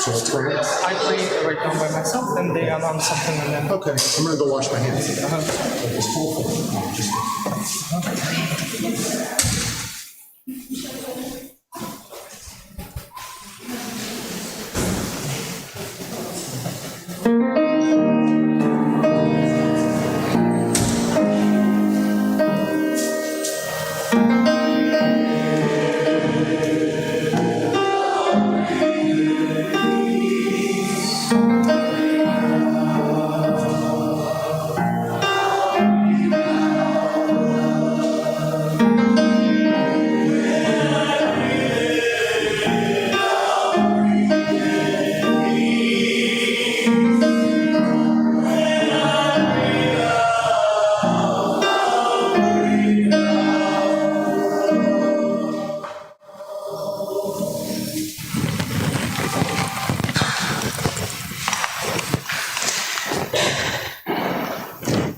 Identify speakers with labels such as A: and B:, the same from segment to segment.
A: So it's great.
B: I pray right now by myself, then they announce something, and then.
A: Okay, I'm gonna go wash my hands.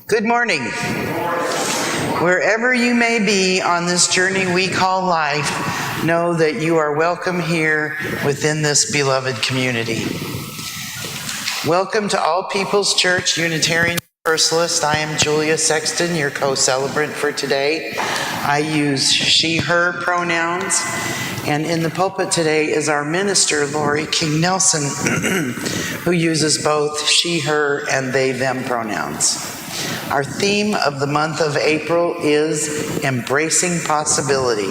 C: Good morning. Wherever you may be on this journey we call life, know that you are welcome here within this beloved community. Welcome to All People's Church, Unitarian Universalist. I am Julia Sexton, your co-celebrant for today. I use she, her pronouns. And in the pulpit today is our minister, Lori King Nelson, who uses both she, her, and they, them pronouns. Our theme of the month of April is Embracing Possibility.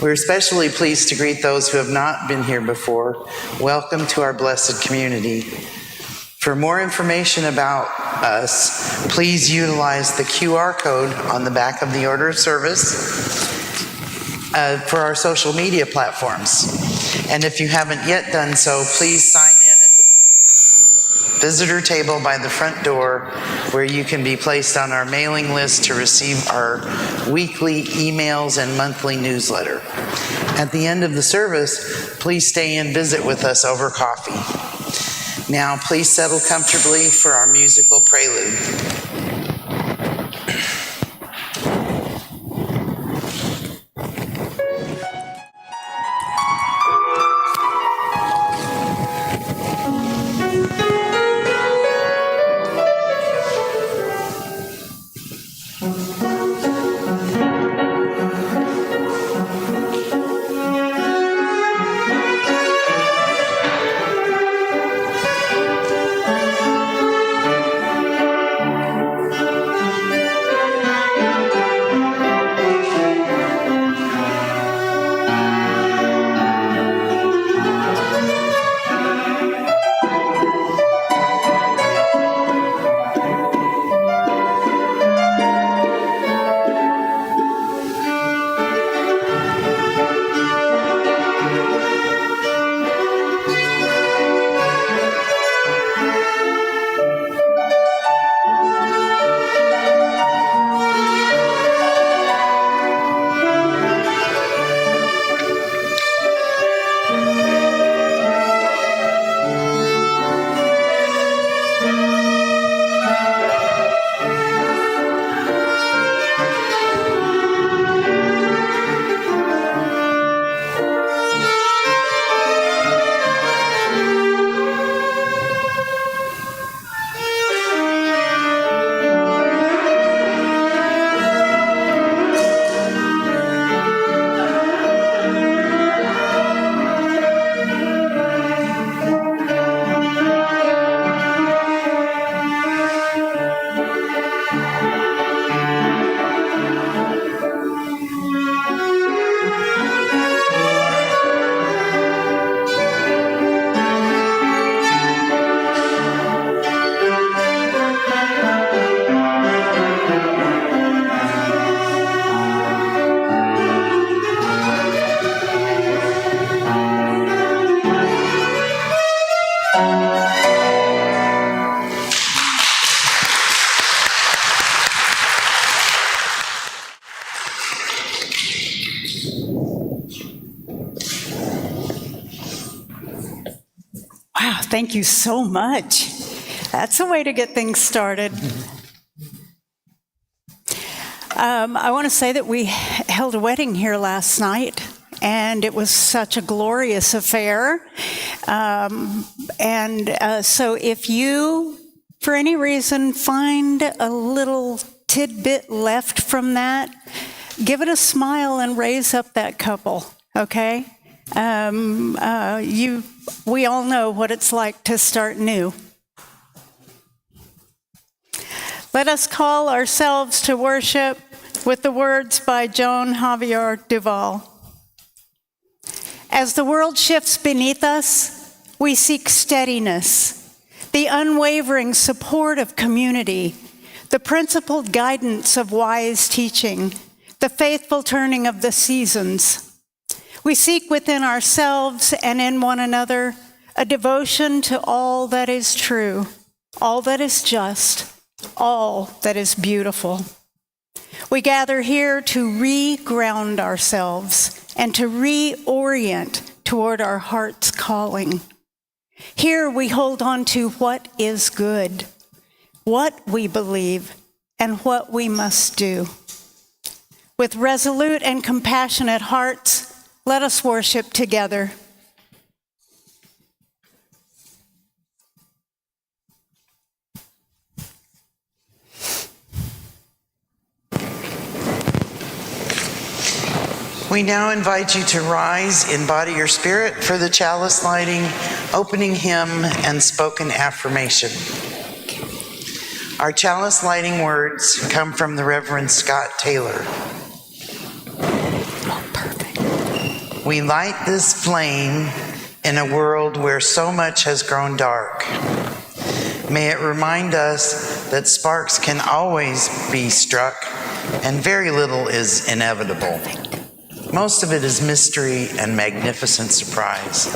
C: We're especially pleased to greet those who have not been here before. Welcome to our blessed community. For more information about us, please utilize the QR code on the back of the order of service for our social media platforms. And if you haven't yet done so, please sign in at the visitor table by the front door, where you can be placed on our mailing list to receive our weekly emails and monthly newsletter. At the end of the service, please stay and visit with us over coffee. Now, please settle comfortably for our musical prelude.
D: Wow, thank you so much. That's a way to get things started. I want to say that we held a wedding here last night, and it was such a glorious affair. So if you, for any reason, find a little tidbit left from that, give it a smile and raise up that couple, okay? We all know what it's like to start new. Let us call ourselves to worship with the words by Joan Javier Duval. As the world shifts beneath us, we seek steadiness, the unwavering support of community, the principled guidance of wise teaching, the faithful turning of the seasons. We seek within ourselves and in one another a devotion to all that is true, all that is just, all that is beautiful. We gather here to re-ground ourselves and to reorient toward our heart's calling. Here we hold on to what is good, what we believe, and what we must do. With resolute and compassionate hearts, let us worship together.
C: We now invite you to rise in body or spirit for the chalice lighting, opening hymn, and spoken affirmation. Our chalice lighting words come from the Reverend Scott Taylor.
D: Oh, perfect.
C: We light this flame in a world where so much has grown dark. May it remind us that sparks can always be struck and very little is inevitable. Most of it is mystery and magnificent surprise,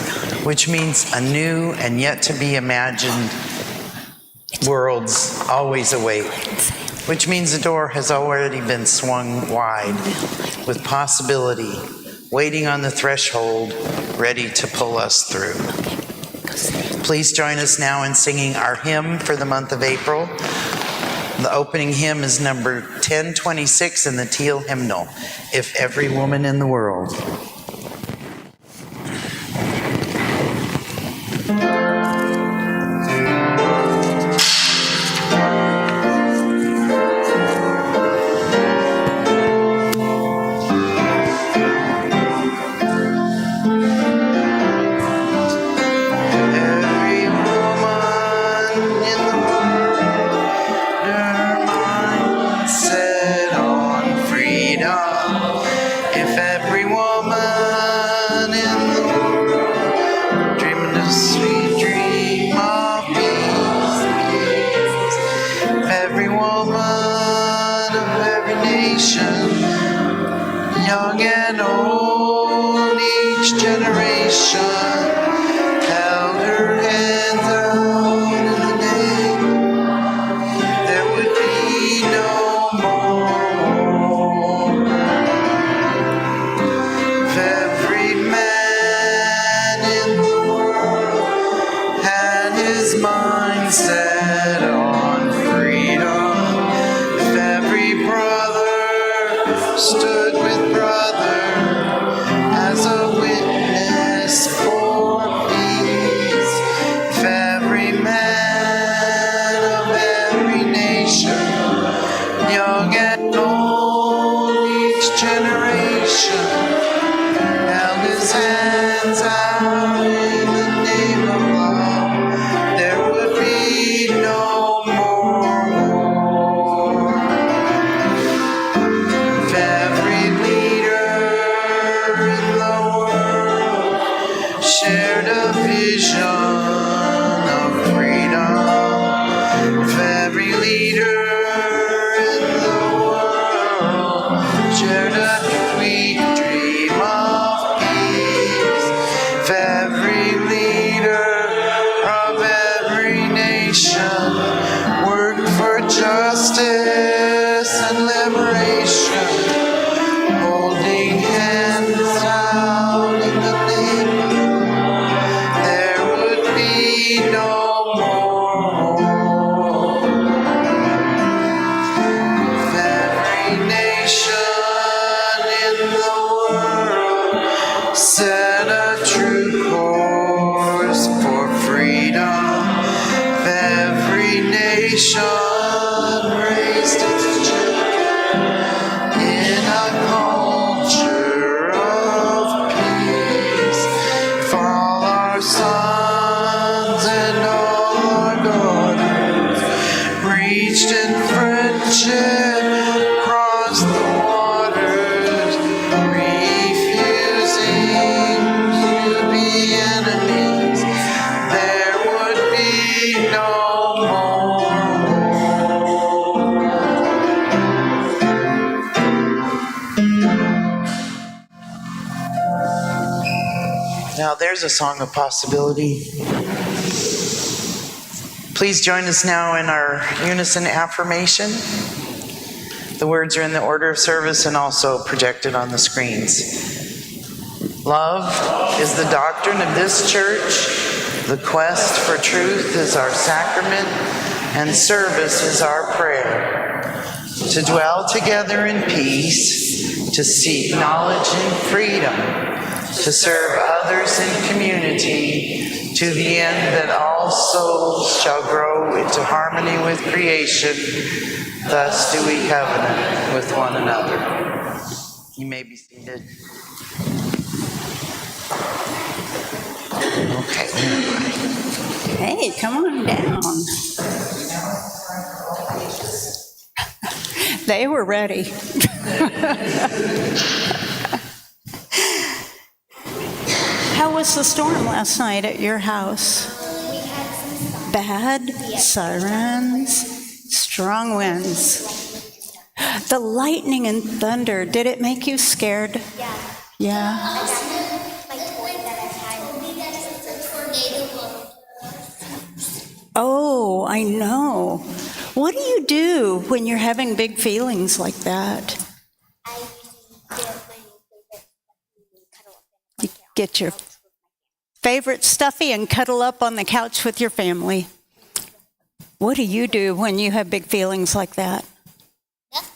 C: which means a new and yet to be imagined worlds always await, which means the door has already been swung wide with possibility waiting on the threshold, ready to pull us through. Please join us now in singing our hymn for the month of April. The opening hymn is number 1026 in the Teal hymnal, If Every Woman in the World. Young and old, each generation held her hands out in the name. There would be no more. If every man in the world had his mind set on freedom, if every brother raised its children in a culture of peace. For all our sons and all our daughters reached in friendship across the waters, refusing to be enemies. There would be no more war. Now there's a song of possibility. Please join us now in our unison affirmation. The words are in the order of service and also projected on the screens. Love is the doctrine of this church. The quest for truth is our sacrament, and service is our prayer. To dwell together in peace, to seek knowledge and freedom, to serve others in community, to the end that all souls shall grow into harmony with creation. Thus do we covenant with one another. You may be seated. Okay,
D: Hey, come on down. They were ready. How was the storm last night at your house?
E: We had some
D: Bad? Sirens? Strong winds? The lightning and thunder, did it make you scared?
E: Yeah.
D: Yeah.
E: I see my toy that I had. It's a tornado mode.
D: Oh, I know. What do you do when you're having big feelings like that?
E: I usually get my favorite cuddle up
D: You get your favorite stuffy and cuddle up on the couch with your family. What do you do when you have big feelings like that?
E: Nothing.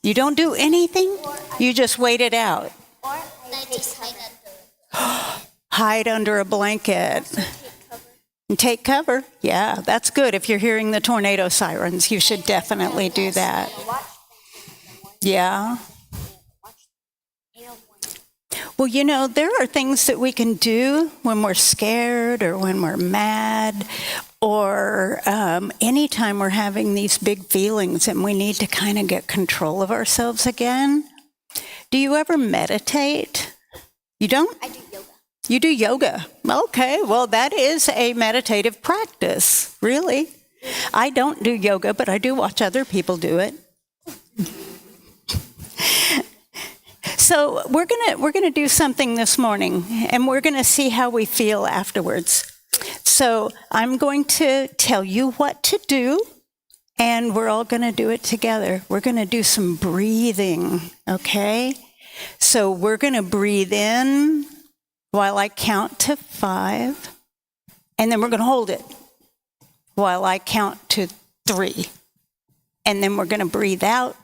D: You don't do anything? You just wait it out.
E: Or I just hide under it.
D: Hide under a blanket
E: Take cover.
D: and take cover. Yeah, that's good. If you're hearing the tornado sirens, you should definitely do that.
E: Watch
D: Yeah. Well, you know, there are things that we can do when we're scared or when we're mad or anytime we're having these big feelings and we need to kind of get control of ourselves again. Do you ever meditate? You don't?
E: I do yoga.
D: You do yoga. Okay, well, that is a meditative practice, really. I don't do yoga, but I do watch other people do it. So we're gonna do something this morning, and we're gonna see how we feel afterwards. So I'm going to tell you what to do, and we're all gonna do it together. We're gonna do some breathing, okay? So we're gonna breathe in while I count to 5, and then we're gonna hold it while I count to 3. And then we're gonna breathe out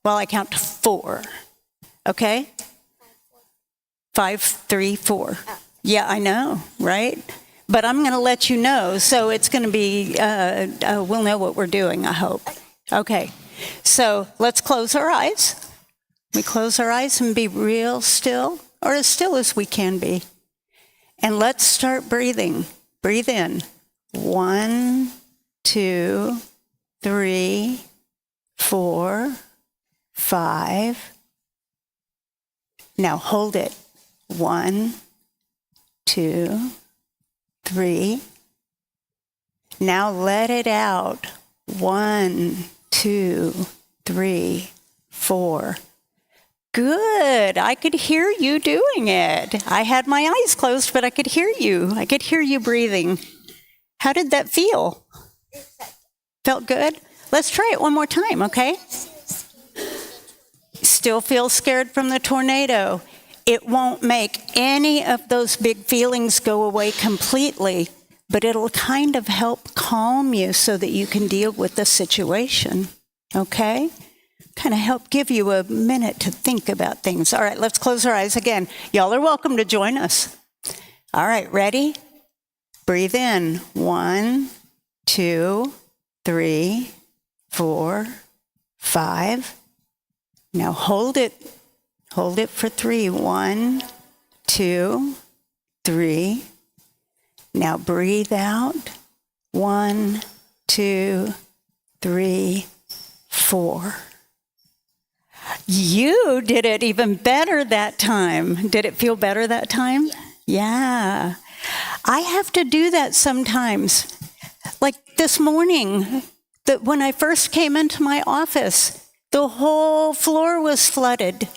D: while I count to 4. Okay? 5, 3, 4. Yeah, I know, right? But I'm going to let you know, so it's going to be, we'll know what we're doing, I hope. Okay, so let's close our eyes. We close our eyes and be real still, or as still as we can be. And let's start breathing. Breathe in. 1, 2, 3, 4, 5. Now hold it. 1, 2, 3. Now let it out. 1, 2, 3, 4. Good. I could hear you doing it. I had my eyes closed, but I could hear you. I could hear you breathing. How did that feel? Felt good? Let's try it one more time, okay? Still feel scared from the tornado. It won't make any of those big feelings go away completely, but it'll kind of help calm you so that you can deal with the situation, okay? Kind of help give you a minute to think about things. All right, let's close our eyes again. Y'all are welcome to join us. All right, ready? Breathe in. 1, 2, 3, 4, 5. Now hold it. Hold it for 3. 1, 2, 3. Now breathe out. 1, 2, 3, 4. You did it even better that time. Did it feel better that time? Yeah. I have to do that sometimes. Like this morning, when I first came into my office, the whole floor was flooded.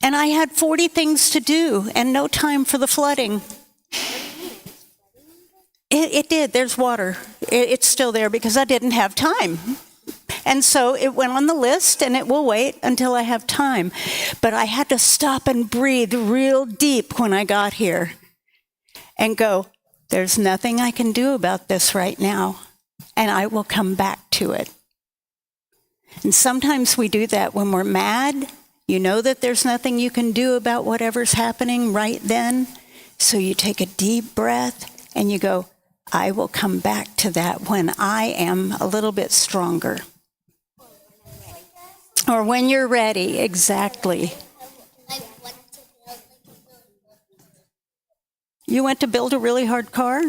D: And I had 40 things to do and no time for the flooding. It did. There's water. It's still there because I didn't have time. And so it went on the list, and it will wait until I have time. But I had to stop and breathe real deep when I got here and go, there's nothing I can do about this right now, and I will come back to it. And sometimes we do that when we're mad. You know that there's nothing you can do about whatever's happening right then. So you take a deep breath and you go, I will come back to that when I am a little bit stronger. Or when you're ready, exactly. You went to build a really hard car?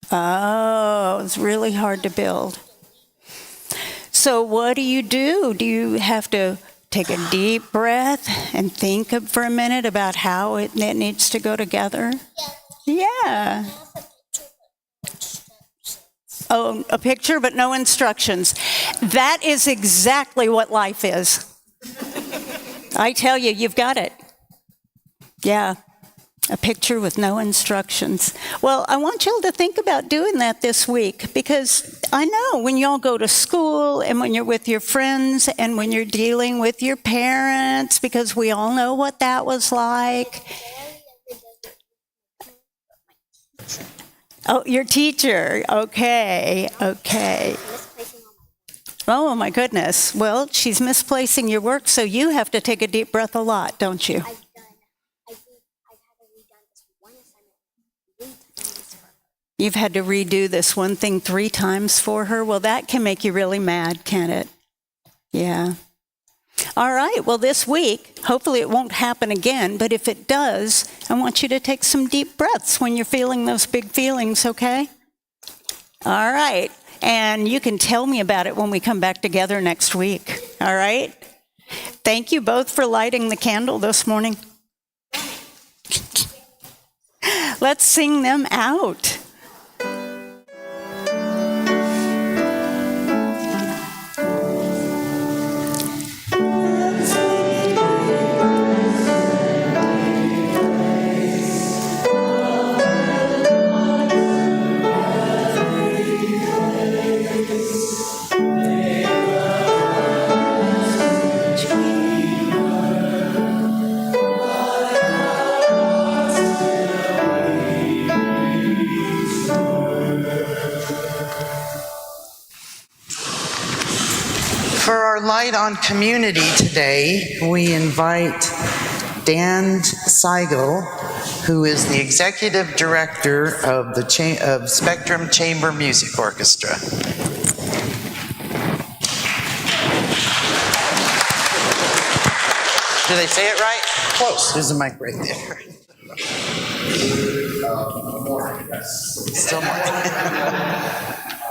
D: Oh, it's really hard to build. So what do? Do you have to take a deep breath and think for a minute about how it needs to go together? Yeah. Oh, a picture, but no instructions. That is exactly what life is. I tell you, you've got it. Yeah. A picture with no instructions. Well, I want y'all to think about doing that this week, because I know when y'all go to school and when you're with your friends and when you're dealing with your parents, because we all know what that was like. Oh, your teacher. Okay. Oh, my goodness. Well, she's misplacing your work, so you have to take a deep breath a lot, don't you? You've had to redo this one thing 3 times for her? Well, that can make you really mad, can't it? Yeah. All right, well, this week, hopefully it won't happen again, but if it does, I want you to take some deep breaths when you're feeling those big feelings, okay? All right, and you can tell me about it when we come back together next week, all right? Thank you both for lighting the candle this morning. Let's sing them out.
C: For our Light on Community today, we invite Dan Seigel, who is the Executive Director of the Spectrum Chamber Music Orchestra. Did I say it right? Close. There's a mic right there.
A: More, yes.
C: Still more.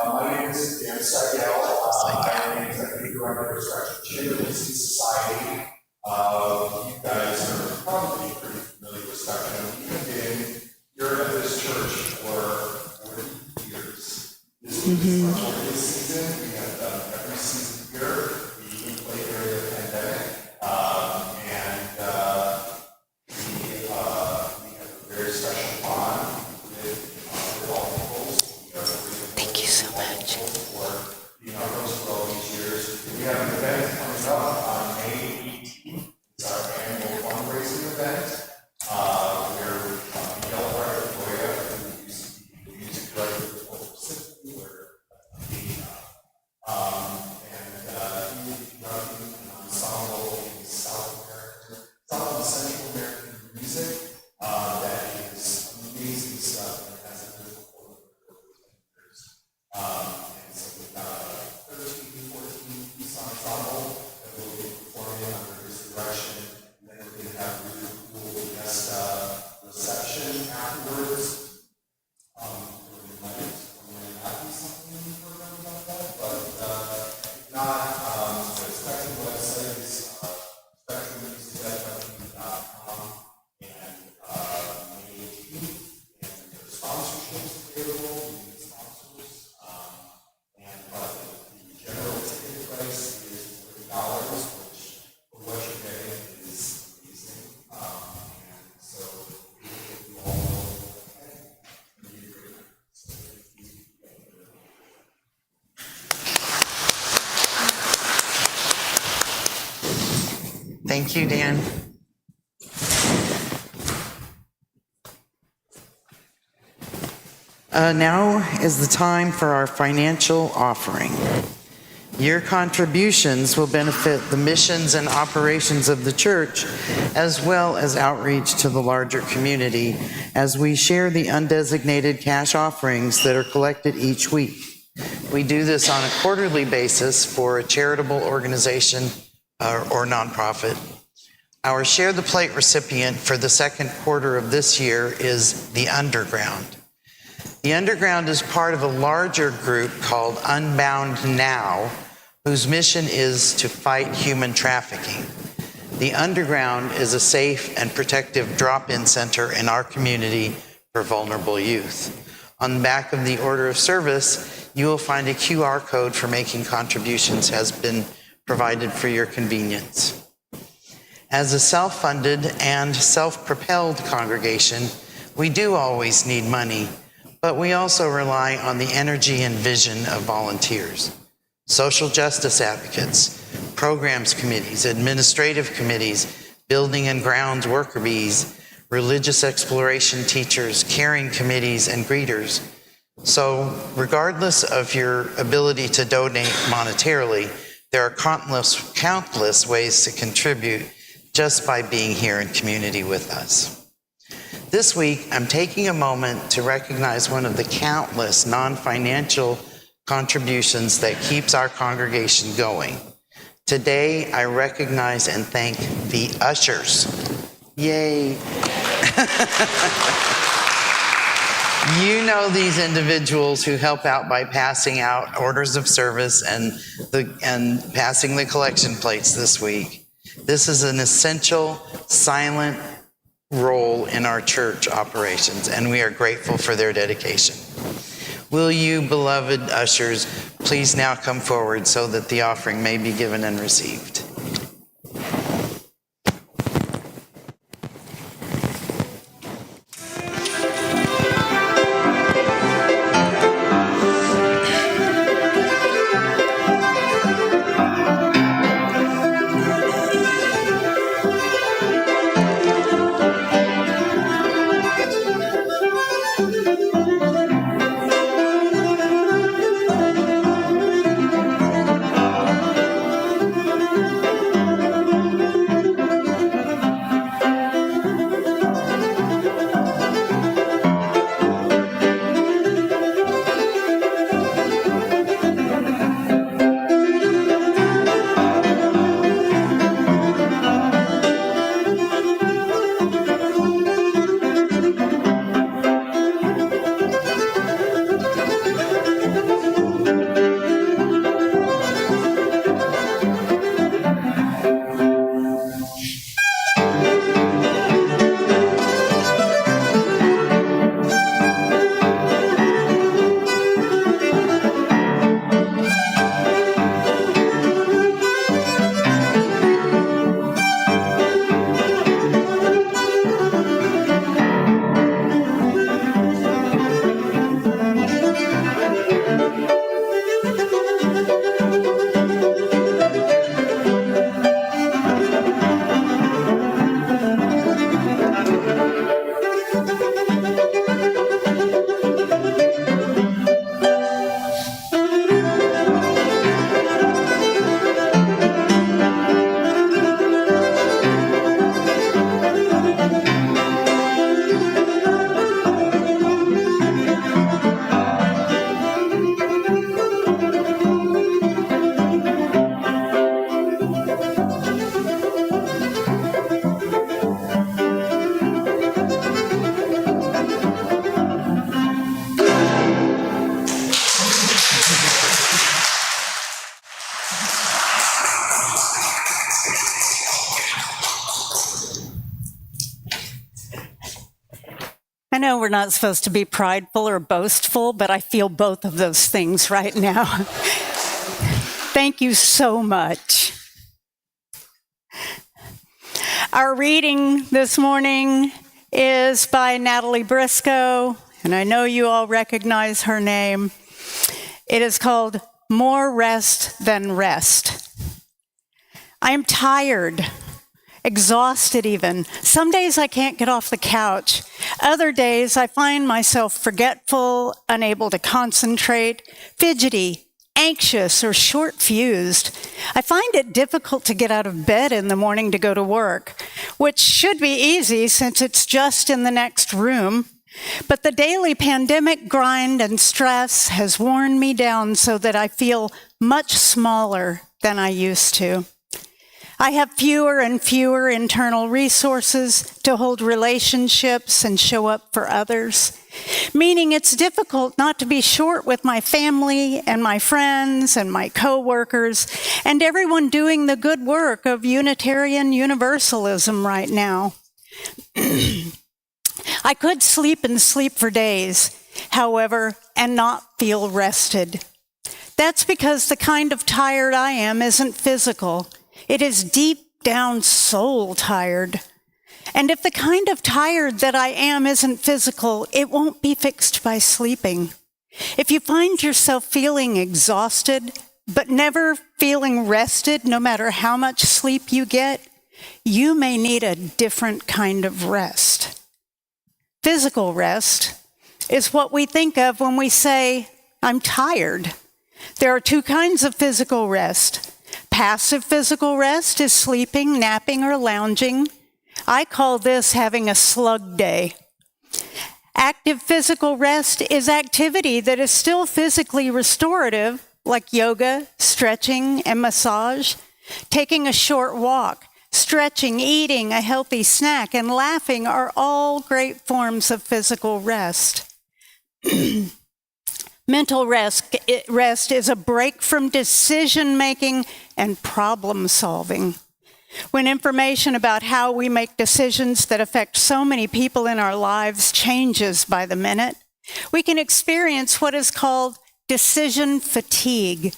A: My name is Dan Seigel. I am Executive Director of Spectrum Chamber Music Society. You guys are probably pretty familiar with Spectrum. You've been here at this church for 40 years. This is our 40th season. We have done every season here. We played during the pandemic. We have a very special bond with all peoples.
D: Thank you so much.
A: Being our host for all these years. We have an event coming up on May 18th. It's our annual fundraising event. Where Miguel Arroyo, who used to be the music director for Pacific, where
C: Thank you, Dan. Now is the time for our financial offering. Your contributions will benefit the missions and operations of the church, as well as outreach to the larger community, as we share the undesignated cash offerings that are collected each week. We do this on a quarterly basis for a charitable organization or nonprofit. Our Share the Plate recipient for the second quarter of this year is the Underground. The Underground is part of a larger group called Unbound Now, whose mission is to fight human trafficking. The Underground is a safe and protective drop-in center in our community for vulnerable youth. On the back of the order of service, you will find a QR code for making contributions has been provided for your convenience. As a self-funded and self-propelled congregation, we do always need money, but we also rely on the energy and vision of volunteers, social justice advocates, programs committees, administrative committees, building and grounds worker bees, religious exploration teachers, caring committees, and greeters. So regardless of your ability to donate monetarily, there are countless ways to contribute just by being here in community with us. This week, I'm taking a moment to recognize one of the countless non-financial contributions that keeps our congregation going. Today, I recognize and thank the ushers. Yay. You know these individuals who help out by passing out orders of service and passing the collection plates this week. This is an essential, silent role in our church operations, and we are grateful for their dedication. Will you, beloved ushers, please now come forward so that the offering may be given and received.
D: I know we're not supposed to be prideful or boastful, but I feel both of those things right now. Thank you so much. Our reading this morning is by Natalie Briscoe, and I know you all recognize her name. It is called More Rest Than Rest. I am tired exhausted even. Some days I can't get off the couch. Other days I find myself forgetful, unable to concentrate, fidgety, anxious, or short-fused. I find it difficult to get out of bed in the morning to go to work, which should be easy since it's just in the next room. But the daily pandemic grind and stress has worn me down so that I feel much smaller than I used to. I have fewer and fewer internal resources to hold relationships and show up for others, meaning it's difficult not to be short with my family and my friends and my coworkers and everyone doing the good work of Unitarian Universalism right now. I could sleep and sleep for days, however, and not feel rested. That's because the kind of tired I am isn't physical. It is deep down soul tired. And if the kind of tired that I am isn't physical, it won't be fixed by sleeping. If you find yourself feeling exhausted, but never feeling rested, no matter how much sleep you get, you may need a different kind of rest. Physical rest is what we think of when we say, I'm tired. There are two kinds of physical rest. Passive physical rest is sleeping, napping, or lounging. I call this having a slug day. Active physical rest is activity that is still physically restorative, like yoga, stretching, and massage. Taking a short walk, stretching, eating a healthy snack, and laughing are all great forms of physical rest. Mental rest is a break from decision-making and problem-solving. When information about how we make decisions that affect so many people in our lives changes by the minute, we can experience what is called decision fatigue.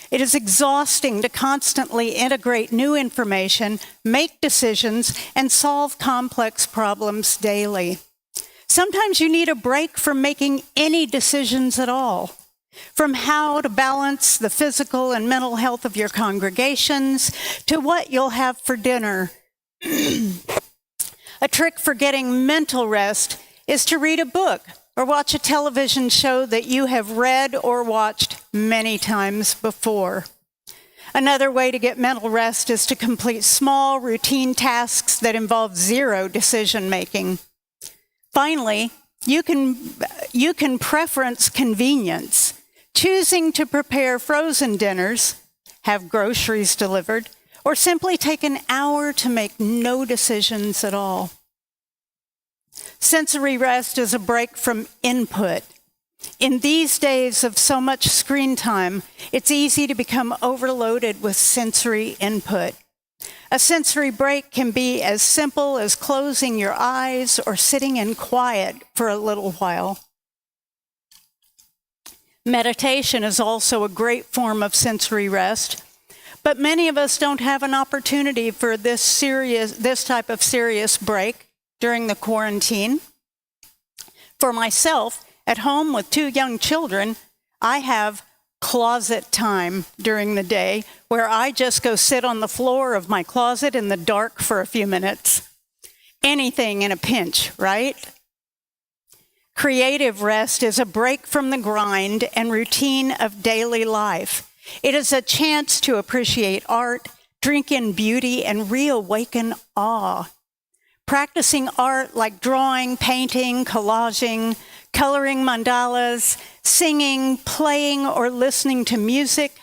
D: It is exhausting to constantly integrate new information, make decisions, and solve complex problems daily. Sometimes you need a break from making any decisions at all, from how to balance the physical and mental health of your congregations to what you'll have for dinner. A trick for getting mental rest is to read a book or watch a television show that you have read or watched many times before. Another way to get mental rest is to complete small, routine tasks that involve zero decision-making. Finally, you can preference convenience, choosing to prepare frozen dinners, have groceries delivered, or simply take an hour to make no decisions at all. Sensory rest is a break from input. In these days of so much screen time, it's easy to become overloaded with sensory input. A sensory break can be as simple as closing your eyes or sitting in quiet for a little while. Meditation is also a great form of sensory rest, but many of us don't have an opportunity for this type of serious break during the quarantine. For myself, at home with 2 young children, I have closet time during the day where I just go sit on the floor of my closet in the dark for a few minutes. Anything in a pinch, right? Creative rest is a break from the grind and routine of daily life. It is a chance to appreciate art, drink in beauty, and reawaken awe. Practicing art like drawing, painting, collaging, coloring mandalas, singing, playing, or listening to music,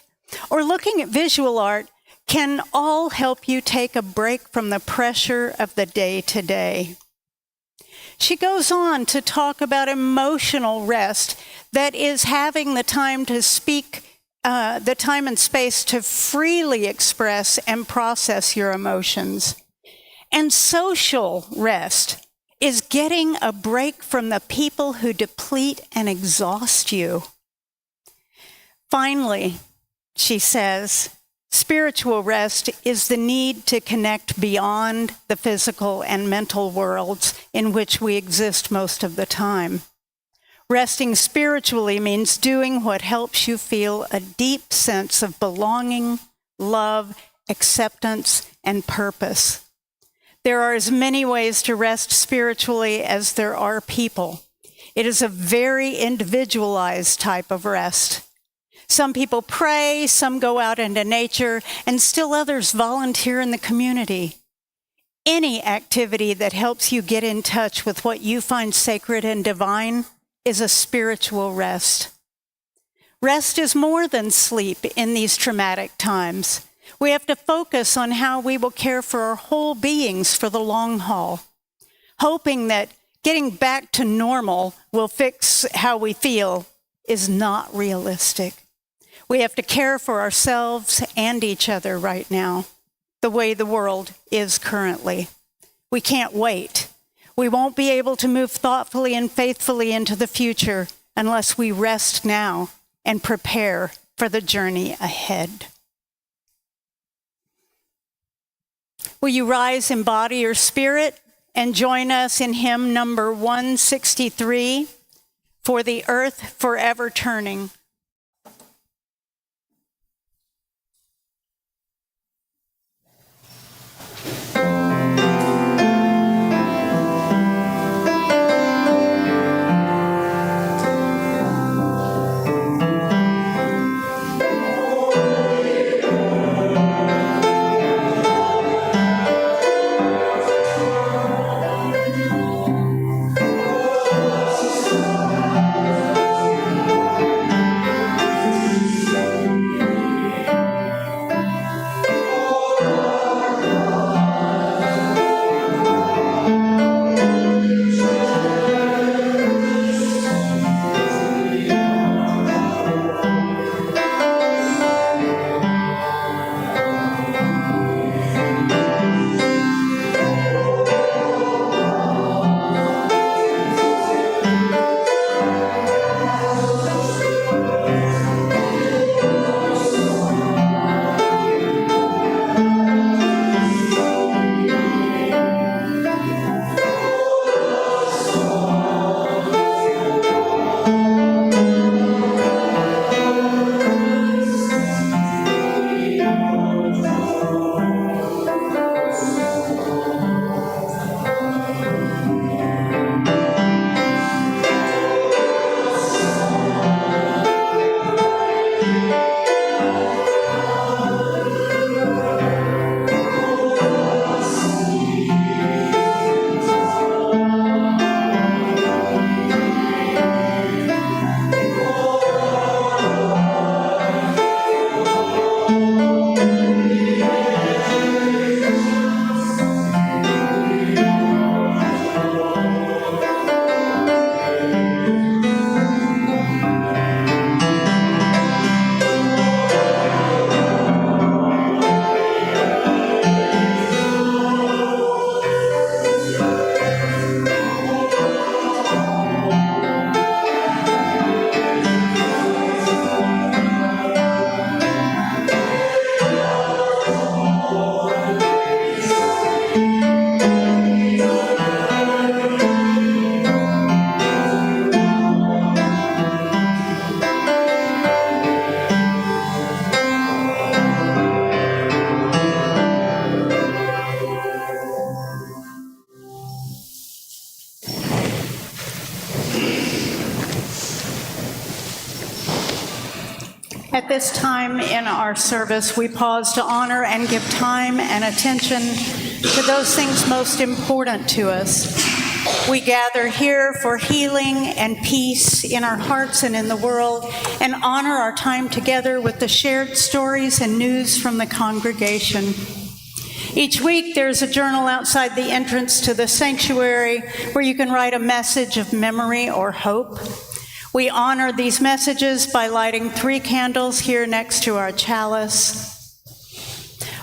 D: or looking at visual art can all help you take a break from the pressure of the day-to-day. She goes on to talk about emotional rest, that is having the time to speak, the time and space to freely express and process your emotions. And social rest is getting a break from the people who deplete and exhaust you. Finally, she says, spiritual rest is the need to connect beyond the physical and mental worlds in which we exist most of the time. Resting spiritually means doing what helps you feel a deep sense of belonging, love, acceptance, and purpose. There are as many ways to rest spiritually as there are people. It is a very individualized type of rest. Some people pray, some go out into nature, and still others volunteer in the community. Any activity that helps you get in touch with what you find sacred and divine is a spiritual rest. Rest is more than sleep in these traumatic times. We have to focus on how we will care for our whole beings for the long haul, hoping that getting back to normal will fix how we feel is not realistic. We have to care for ourselves and each other right now, the way the world is currently. We can't wait. We won't be able to move thoughtfully and faithfully into the future unless we rest now and prepare for the journey ahead. Will you rise in body or spirit and join us in hymn number 163, For the Earth Forever Turning? At this time in our service, we pause to honor and give time and attention to those things most important to us. We gather here for healing and peace in our hearts and in the world, and honor our time together with the shared stories and news from the congregation. Each week, there's a journal outside the entrance to the sanctuary where you can write a message of memory or hope. We honor these messages by lighting 3 candles here next to our chalice.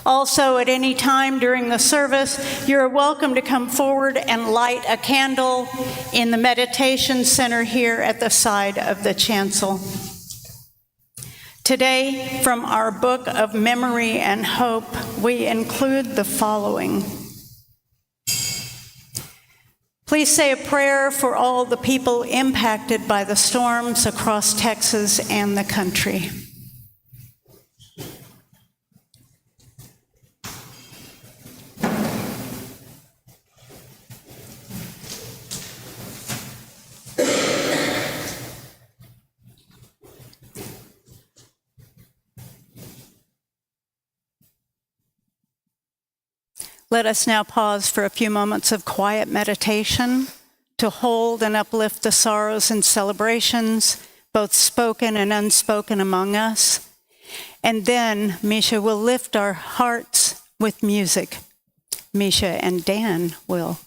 D: Also, at any time during the service, you're welcome to come forward and light a candle in the meditation center here at the side of the chancel. Today, from our book of memory and hope, we include the following. Please say a prayer for all the people impacted by the storms across Texas and the country. Let us now pause for a few moments of quiet meditation to hold and uplift the sorrows and celebrations, both spoken and unspoken among us. And then Misha will lift our hearts with music. Misha and Dan will.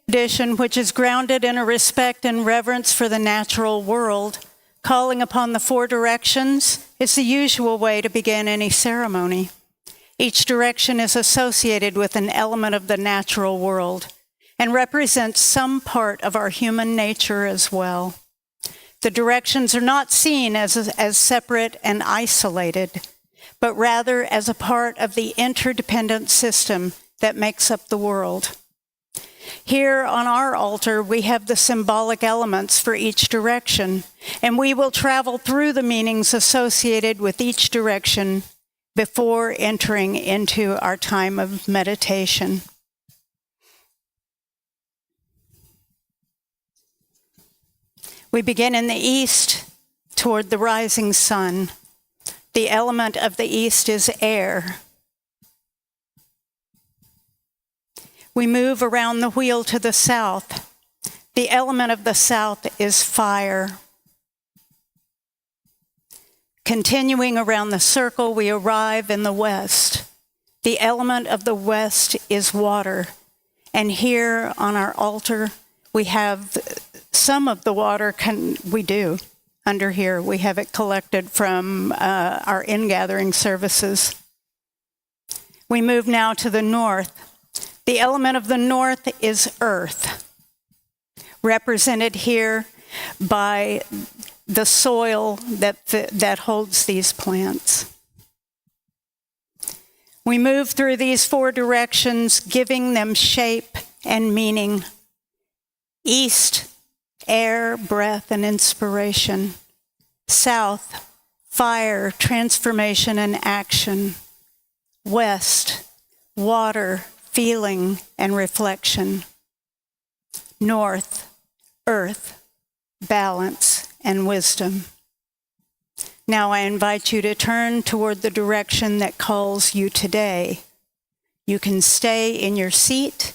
D: Tradition, which is grounded in a respect and reverence for the natural world, calling upon the four directions, is the usual way to begin any ceremony. Each direction is associated with an element of the natural world and represents some part of our human nature as well. The directions are not seen as separate and isolated, but rather as a part of the interdependent system that makes up the world. Here on our altar, we have the symbolic elements for each direction, and we will travel through the meanings associated with each direction before entering into our time of meditation. We begin in the east toward the rising sun. The element of the east is air. We move around the wheel to the south. The element of the south is fire. Continuing around the circle, we arrive in the west. The element of the west is water. And here on our altar, we have some of the water, under here. We have it collected from our ingathering services. We move now to the north. The element of the north is earth, represented here by the soil that holds these plants. We move through these four directions, giving them shape and meaning. East, air, breath, and inspiration. South, fire, transformation, and action. West, water, feeling, and reflection. North, earth, balance, and wisdom. Now I invite you to turn toward the direction that calls you today. You can stay in your seat,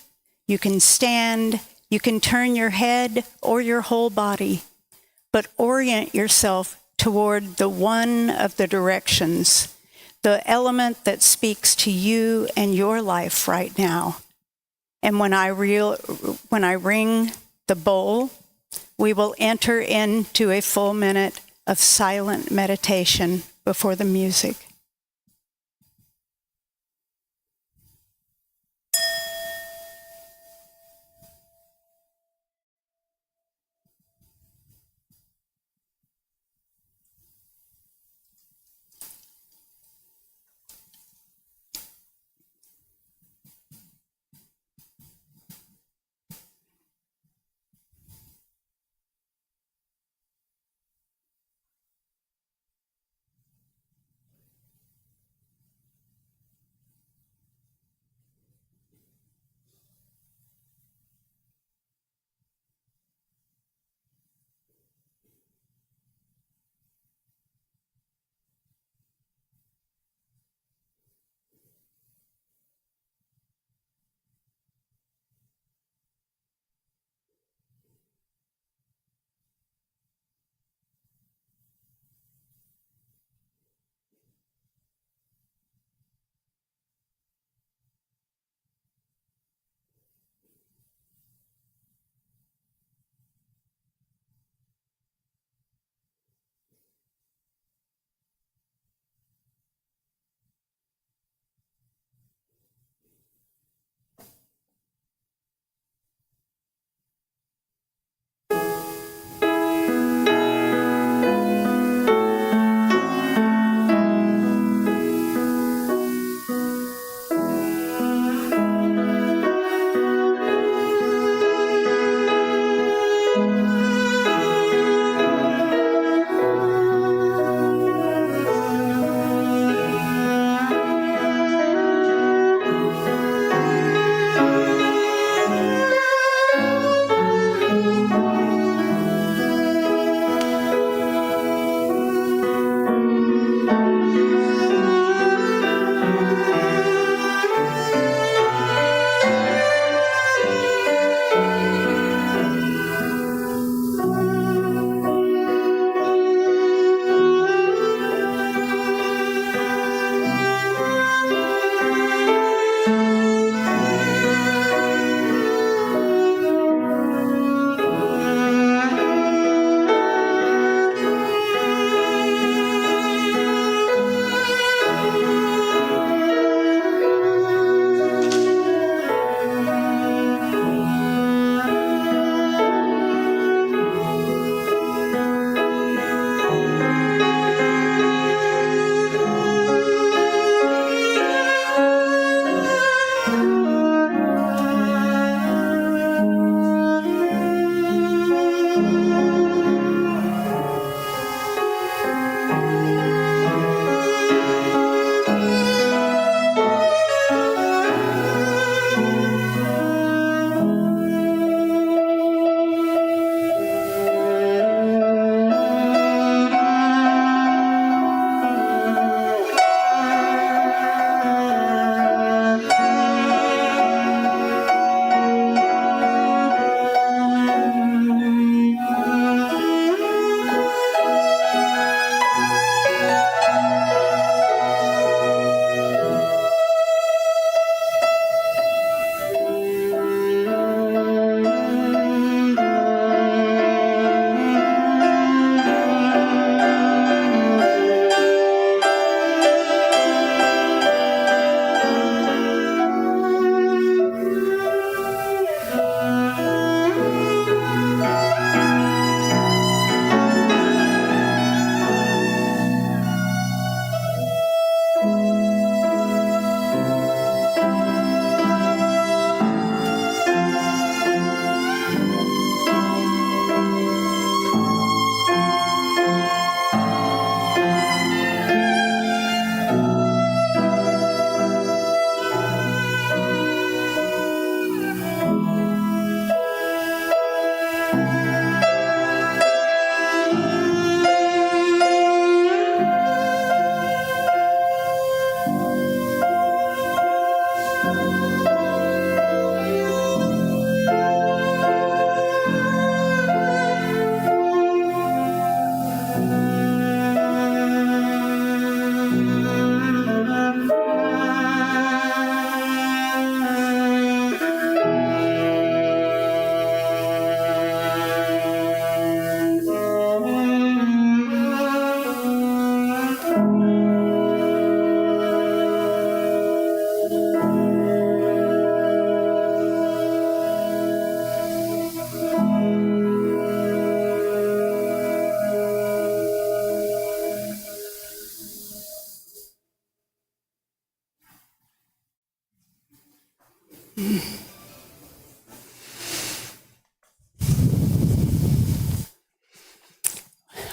D: you can stand, you can turn your head or your whole body, but orient yourself toward the one of the directions, the element that speaks to you and your life right now. And when I ring the bowl, we will enter into a full minute of silent meditation before the music.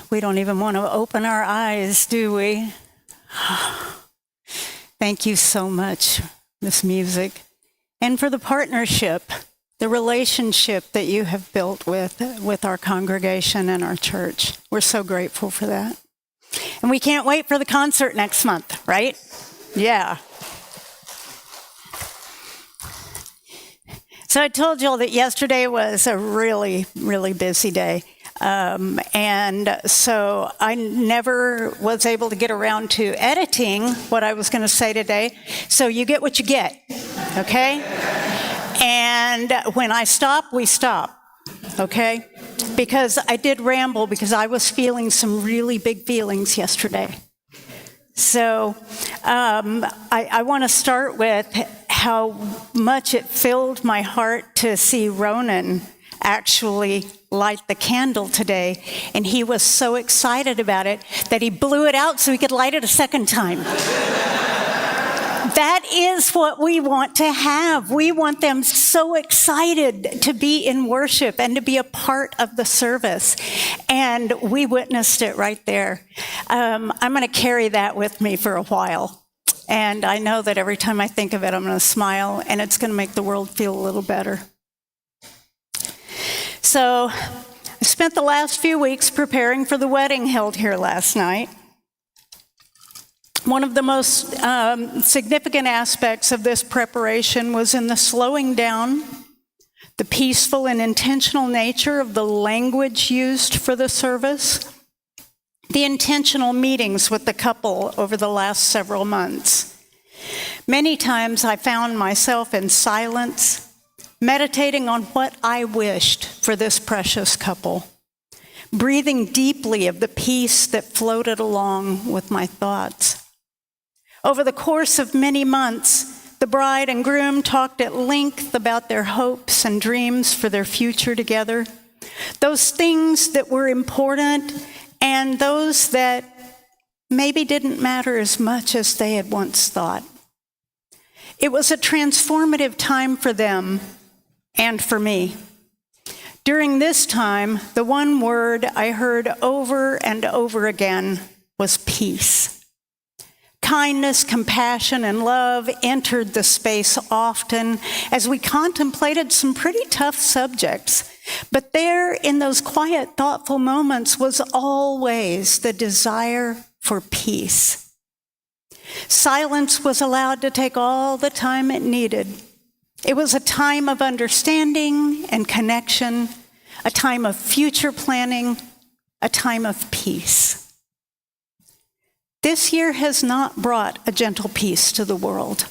D: We don't even want to open our eyes, do we? Thank you so much, Miss Music. And for the partnership, the relationship that you have built with our congregation and our church. We're so grateful for that. And we can't wait for the concert next month, right? Yeah. So I told y'all that yesterday was a really, really busy day. And so I never was able to get around to editing what I was going to say today. So you get what you get, okay? And when I stop, we stop, okay? Because I did ramble because I was feeling some really big feelings yesterday. So I want to start with how much it filled my heart to see Ronan actually light the candle today. And he was so excited about it that he blew it out so he could light it a second time. That is what we want to have. We want them so excited to be in worship and to be a part of the service. And we witnessed it right there. I'm going to carry that with me for a while. And I know that every time I think of it, I'm going to smile, and it's going to make the world feel a little better. So I spent the last few weeks preparing for the wedding held here last night. One of the most significant aspects of this preparation was in the slowing down, the peaceful and intentional nature of the language used for the service, the intentional meetings with the couple over the last several months. Many times I found myself in silence, meditating on what I wished for this precious couple, breathing deeply of the peace that floated along with my thoughts. Over the course of many months, the bride and groom talked at length about their hopes and dreams for their future together, those things that were important and those that maybe didn't matter as much as they had once thought. It was a transformative time for them and for me. During this time, the one word I heard over and over again was peace. Kindness, compassion, and love entered the space often as we contemplated some pretty tough subjects. But there, in those quiet, thoughtful moments, was always the desire for peace. Silence was allowed to take all the time it needed. It was a time of understanding and connection, a time of future planning, a time of peace. This year has not brought a gentle peace to the world.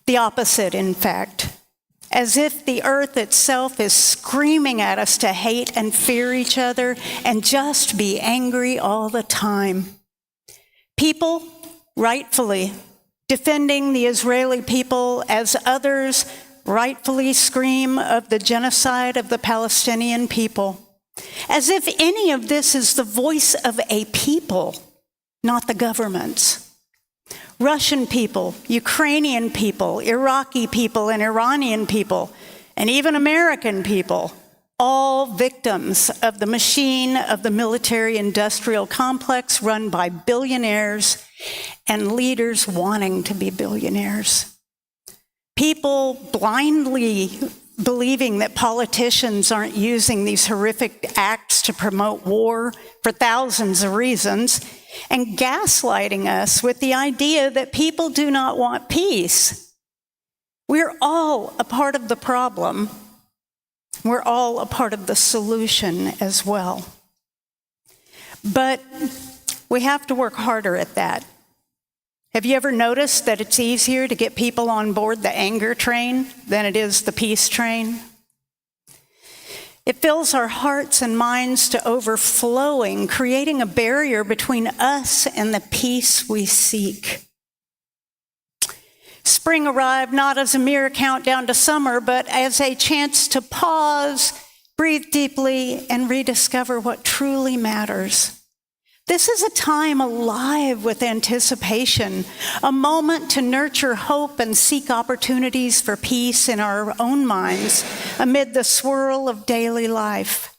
D: The opposite, in fact. As if the earth itself is screaming at us to hate and fear each other and just be angry all the time. People, rightfully, defending the Israeli people as others rightfully scream of the genocide of the Palestinian people. As if any of this is the voice of a people, not the governments. Russian people, Ukrainian people, Iraqi people, and Iranian people, and even American people, all victims of the machine of the military-industrial complex run by billionaires and leaders wanting to be billionaires. People blindly believing that politicians aren't using these horrific acts to promote war for thousands of reasons, and gaslighting us with the idea that people do not want peace. We're all a part of the problem. We're all a part of the solution as well. But we have to work harder at that. Have you ever noticed that it's easier to get people on board the anger train than it is the peace train? It fills our hearts and minds to overflowing, creating a barrier between us and the peace we seek. Spring arrived not as a mere countdown to summer, but as a chance to pause, breathe deeply, and rediscover what truly matters. This is a time alive with anticipation, a moment to nurture hope and seek opportunities for peace in our own minds amid the swirl of daily life.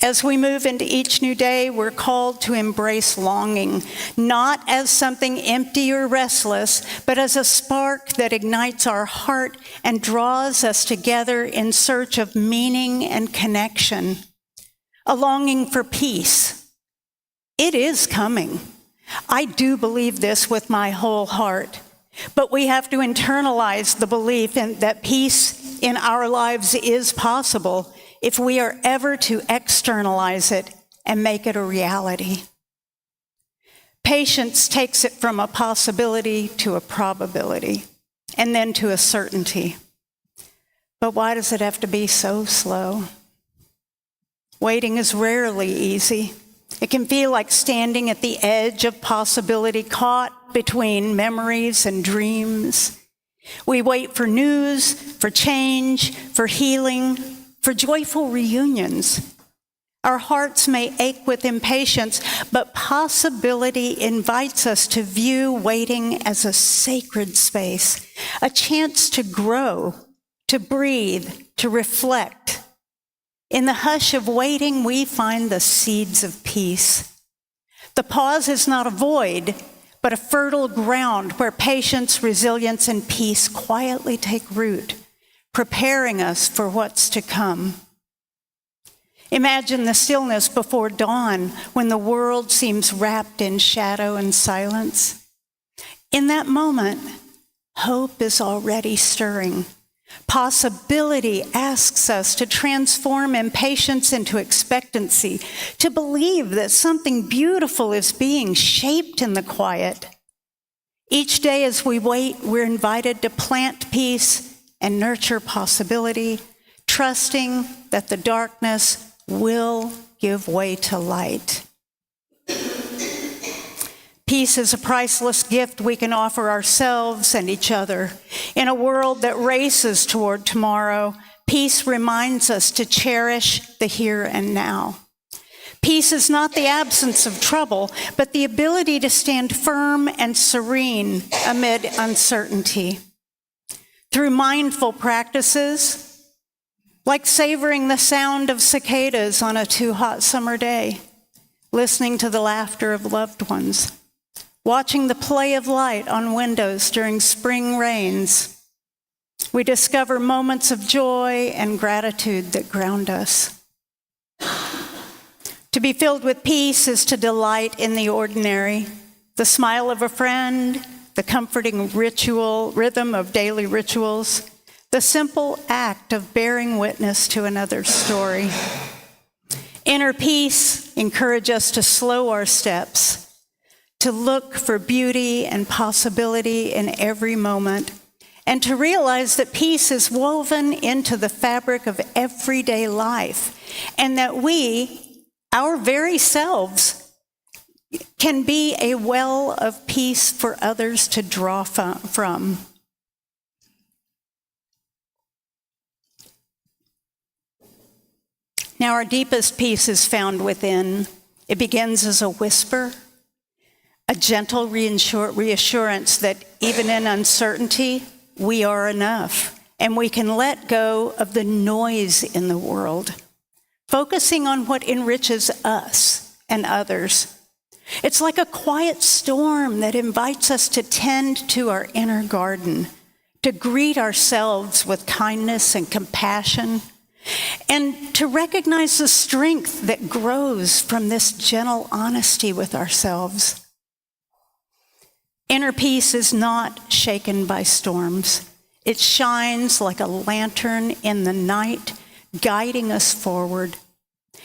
D: As we move into each new day, we're called to embrace longing, not as something empty or restless, but as a spark that ignites our heart and draws us together in search of meaning and connection. A longing for peace. It is coming. I do believe this with my whole heart. But we have to internalize the belief that peace in our lives is possible if we are ever to externalize it and make it a reality. Patience takes it from a possibility to a probability, and then to a certainty. But why does it have to be so slow? Waiting is rarely easy. It can feel like standing at the edge of possibility, caught between memories and dreams. We wait for news, for change, for healing, for joyful reunions. Our hearts may ache with impatience, but possibility invites us to view waiting as a sacred space, a chance to grow, to breathe, to reflect. In the hush of waiting, we find the seeds of peace. The pause is not a void, but a fertile ground where patience, resilience, and peace quietly take root, preparing us for what's to come. Imagine the stillness before dawn when the world seems wrapped in shadow and silence. In that moment, hope is already stirring. Possibility asks us to transform impatience into expectancy, to believe that something beautiful is being shaped in the quiet. Each day as we wait, we're invited to plant peace and nurture possibility, trusting that the darkness will give way to light. Peace is a priceless gift we can offer ourselves and each other. In a world that races toward tomorrow, peace reminds us to cherish the here and now. Peace is not the absence of trouble, but the ability to stand firm and serene amid uncertainty. Through mindful practices, like savoring the sound of cicadas on a too hot summer day, listening to the laughter of loved ones, watching the play of light on windows during spring rains, we discover moments of joy and gratitude that ground us. To be filled with peace is to delight in the ordinary, the smile of a friend, the comforting rhythm of daily rituals, the simple act of bearing witness to another's story. Inner peace encourages us to slow our steps, to look for beauty and possibility in every moment, and to realize that peace is woven into the fabric of everyday life, and that we, our very selves, can be a well of peace for others to draw from. Now, our deepest peace is found within. It begins as a whisper, a gentle reassurance that even in uncertainty, we are enough, and we can let go of the noise in the world, focusing on what enriches us and others. It's like a quiet storm that invites us to tend to our inner garden, to greet ourselves with kindness and compassion, and to recognize the strength that grows from this gentle honesty with ourselves. Inner peace is not shaken by storms. It shines like a lantern in the night, guiding us forward.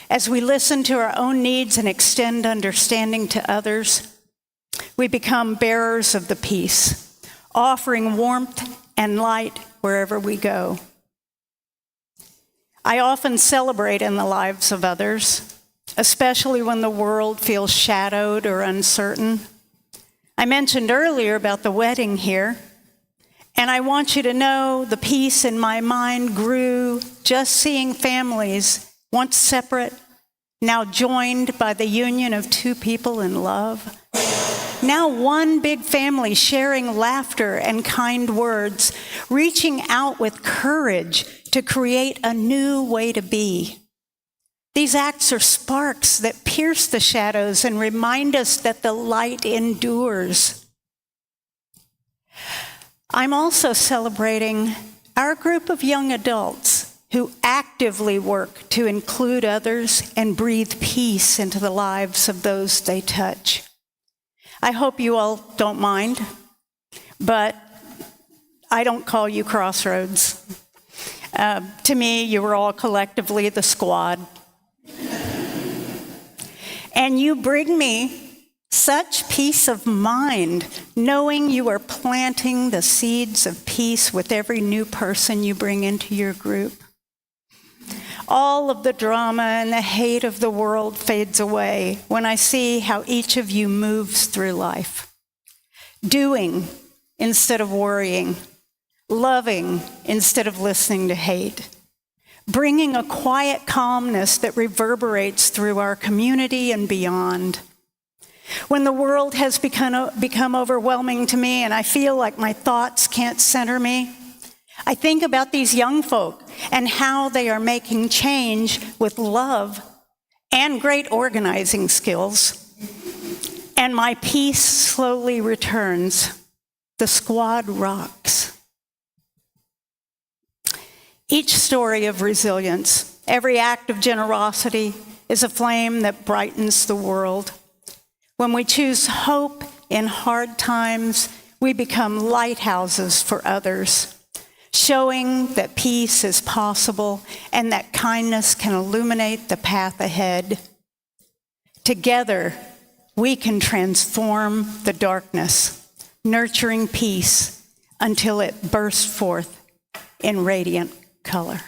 D: As we listen to our own needs and extend understanding to others, we become bearers of the peace, offering warmth and light wherever we go. I often celebrate in the lives of others, especially when the world feels shadowed or uncertain. I mentioned earlier about the wedding here, and I want you to know the peace in my mind grew just seeing families once separate, now joined by the union of two people in love. Now one big family sharing laughter and kind words, reaching out with courage to create a new way to be. These acts are sparks that pierce the shadows and remind us that the light endures. I'm also celebrating our group of young adults who actively work to include others and breathe peace into the lives of those they touch. I hope you all don't mind, but I don't call you Crossroads. To me, you were all collectively the squad. And you bring me such peace of mind, knowing you are planting the seeds of peace with every new person you bring into your group. All of the drama and the hate of the world fades away when I see how each of you moves through life. Doing instead of worrying, loving instead of listening to hate, bringing a quiet calmness that reverberates through our community and beyond. When the world has become overwhelming to me and I feel like my thoughts can't center me, I think about these young folk and how they are making change with love and great organizing skills. And my peace slowly returns. The squad rocks. Each story of resilience, every act of generosity is a flame that brightens the world. When we choose hope in hard times, we become lighthouses for others, showing that peace is possible and that kindness can illuminate the path ahead. Together, we can transform the darkness, nurturing peace until it bursts forth in radiant color.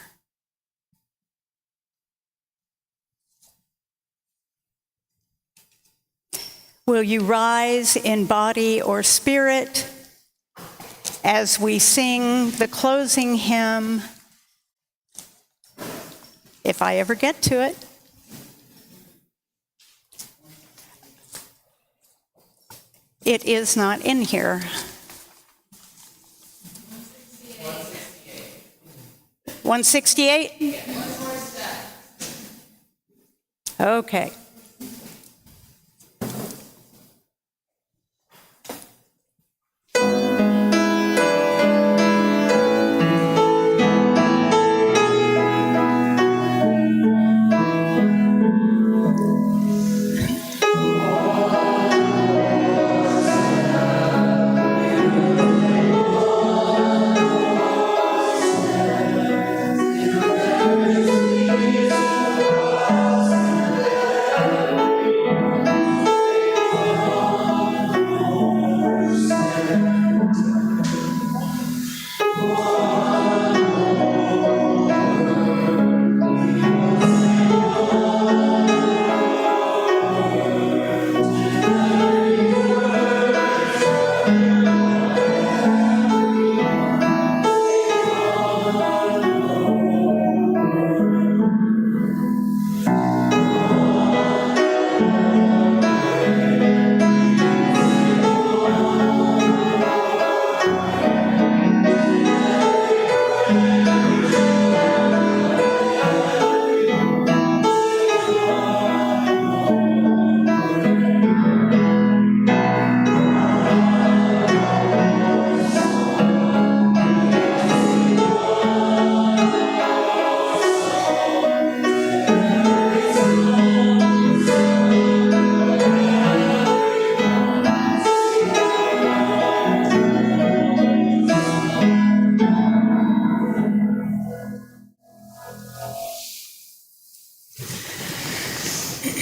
D: Will you rise in body or spirit as we sing the closing hymn, if I ever get to it? It is not in here. 168? Okay.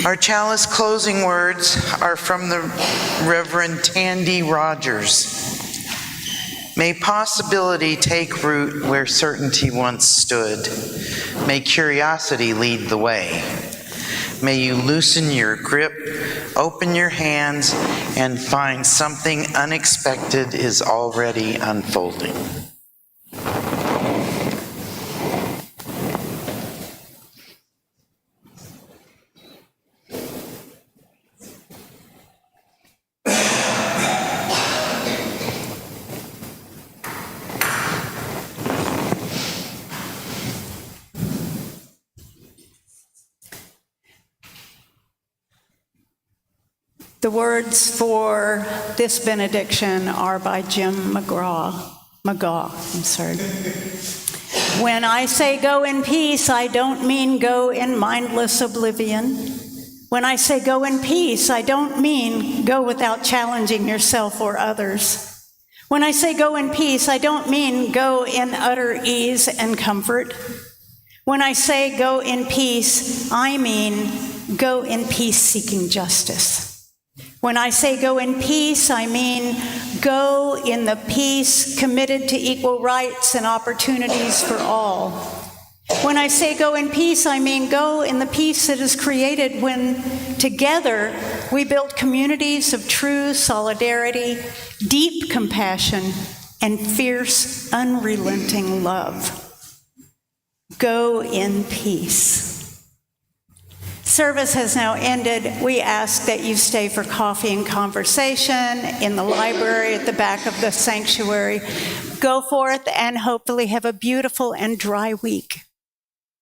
C: Our chalice closing words are from the Reverend Tandy Rogers. May possibility take root where certainty once stood. May curiosity lead the way. May you loosen your grip, open your hands, and find something unexpected is already unfolding.
D: The words for this benediction are by Jim McGaw. When I say go in peace, I don't mean go in mindless oblivion. When I say go in peace, I don't mean go without challenging yourself or others. When I say go in peace, I don't mean go in utter ease and comfort. When I say go in peace, I mean go in peace seeking justice. When I say go in peace, I mean go in the peace committed to equal rights and opportunities for all. When I say go in peace, I mean go in the peace that is created when together we build communities of true solidarity, deep compassion, and fierce, unrelenting love. Go in peace. Service has now ended. We ask that you stay for coffee and conversation in the library at the back of the sanctuary. Go forth and hopefully have a beautiful and dry week.